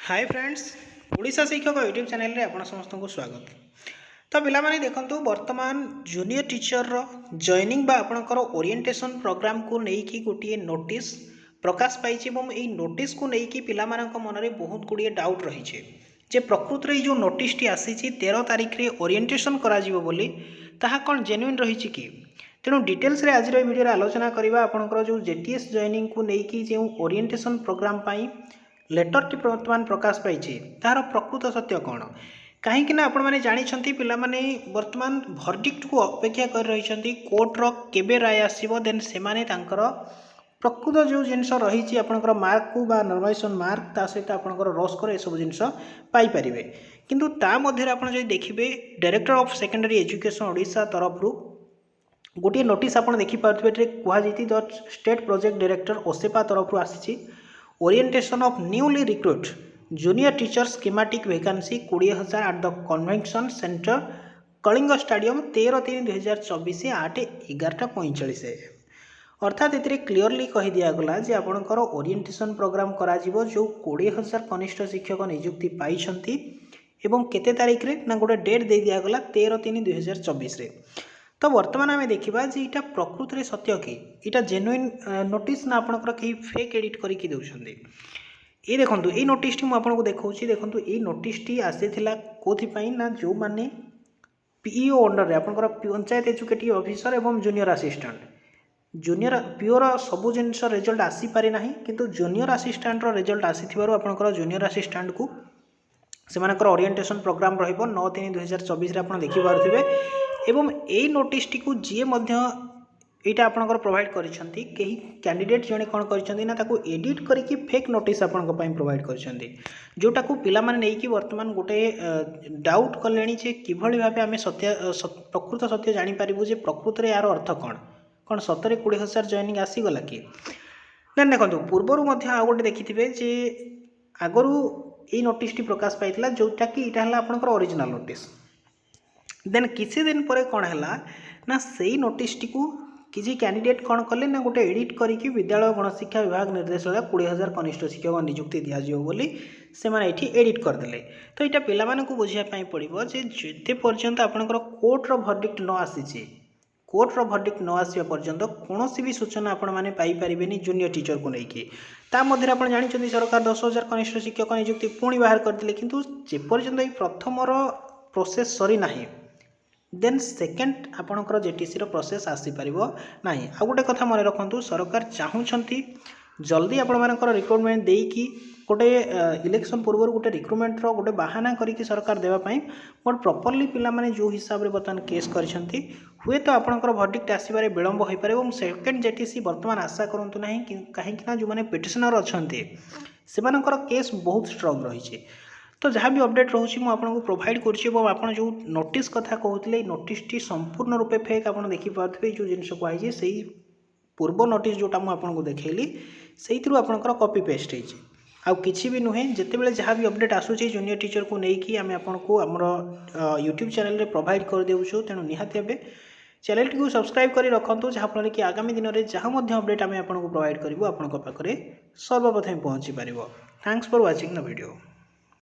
Hi friends, Odisha शिक्षक YouTube channel रे आपण समस्त को स्वागत। तो पिला माने देखंतु वर्तमान जूनियर टीचर रो जॉइनिंग बा आपणकर ओरिएंटेशन प्रोग्राम को नेकी गोटिए नोटिस प्रकाश पाइछि एवं एई नोटिस को नेकी पिला मानक मन रे बहुत गुडिए डाउट रही छे जे प्रकृत रे जो नोटिस टी आसीछि 13 तारिख रे ओरिएंटेशन करा जिवो बोली ताहा कोन जेन्युइन रही छि कि तेणु डिटेल्स रे आज वीडियो रे आलोचना करबा आपणकर जो जेटीएस जॉइनिंग को नेकी जे ओरिएंटेशन प्रोग्राम पाई लेटर टी वर्तमान प्रकाश पाई तार प्रकृत सत्य कौन कहीं आपण मैंने जानते पिला माने वर्तमान भर्डिक्ट को अपेक्षा कर रही कोर्टर केबे राय आसो देन से प्रकृत जो जिनस रही आपंकर मार्क को बा नॉर्मलाइजेशन मार्क ता सहित आपंकर रोस्कर ये सब जिनस पाइपर किंतु ता मध्य आप देखिए director of secondary education Odisha तरफ गोटे नोटिस आप देखिपे कहुई the state project director OSEPA तरफ आसी orientation of newly recruit junior teacher schematic vacancy 20,000 at the convention centre Kalinga stadium 13/3/2024 8:11:45 अर्थात ये क्लीयरली कही दिगला जे आपणकर ओरिएंटेशन प्रोग्राम करा जो 20,000 कनिष्ठ शिक्षक नियुक्ति पाई एवं केते तारीख रे ना गोटे डेट दे दिगला 13/3/2024 तो वर्तमान आम देखा जे यहाँ प्रकृत में सत्य कि यहाँ जेन्युइन नोटिस ना आपंकर कहीं फेक एडिट करके दौरान ये देखो ये नोटिस मुझे देखा देखो ये नोटिस आसी कौन ना जो मैंने पीईओ अंडर आपंकर पंचायत एजुकेटिव ऑफिसर एवं जूनियर असिस्टेंट जूनियर पीओर सबू जिन रिजल्ट आसी पारि ना किंतु जूनियर असिस्टेंट रिजल्ट आसी आपंकर जूनियर असिस्टेंट को सेमानकर ओरिएंटेशन प्रोग्राम रहिबो 9/3/2024 आप देखिपे एवं यही नोटिस टी को जी यहाँ आपंकर प्रोवाइड करी कैंडिडेट जड़े कौन कर एडिट करके फेक नोटिस आपण प्रोवाइड कर जोटा को पिला माने नहीं वर्तमान गोटे डाउट कले किभली भाव आम सत्य प्रकृत सत्य जापर जे प्रकृत में यार अर्थ कौन कौन सतरे 20,000 जॉइनिंग आसीगला कि देन देखो पूर्वर आउ गोटे देखिथे जे आगु ये नोटिस टी प्रकाश पाई जोटा कि यहाँ आपंकर ओरिजिनल नोटिस देन किसी दिन पर कौन है ना से नोटिस टी को किसी कैंडिडेट कौन कले ना गोटे एडिट करके विद्यालय गणशिक्षा विभाग निर्देशालय 20,000 कनिष्ठ शिक्षक नियुक्ति दिज्व बोली से एडिट करदे तो यहाँ पिला बुझापी पड़ो जे जिते पर्यंत आपंकर कोर्टर भर्डिक्ट न आसी कोर्टर भर्डिक्ट न आसवा पर्यंत कौन भी सूचना आपण मैंने पाइपर जूनियर टीचर को लेकिन ता मध्य आप जानते सरकार 10,000 कनिष्ठ शिक्षक नियुक्ति पुणी बाहर करते किंतु जेपर्यंत ये प्रथमर प्रोसेस सरी ना देन सेकेंड आपणकर जेटीसी प्रोसेस आसीपर ना आ गोटे कथा मन रखु सरकार चाहूँगी जल्दी आपंकर रिक्रुटमेंट देकी गोटे इलेक्शन पूर्व गोटे रिक्रुटमेंट गोटे बाहाना करके सरकार देवाई बट प्रॉपर्ली पिला माने जो हिसाब से बर्तमान केस करछंती हुए तो आपंकर भर्डिक्ट आसबार विलंब हो पारे और सेकेंड जेटीसी बर्तमान आशा करूँ ना कहीं जो मैंने पिटिशनर अच्छा से केस बहुत स्ट्रॉन्ग रही तो जहाँ भी अपडेट रोचे मुझे प्रोवाइड कर जो नोटिस कथा कहते नोटिस टी संपूर्ण रूपे फेक आप देखिपे जो जिन कहुई से पूर्व नोटिस जोटा मुझे देखली से आपंकर कॉपी पेस्ट होती आउ किसी भी नुहे जिते जहाँ भी अपडेट आसूँ जूनियर टीचर को लेकिन आम आपको आमर यूट्यूब चैनल रे प्रोवाइड कर देउछु तेणु निहाती भावे चैनल को सब्सक्राइब कर रखु जहाँफल कि आगामी दिन में जहाँ अपडेट आम आपको प्रोवाइड करूँ आपंक पाखे सर्वप्रथम पहुँची पार। Thanks for watching the video.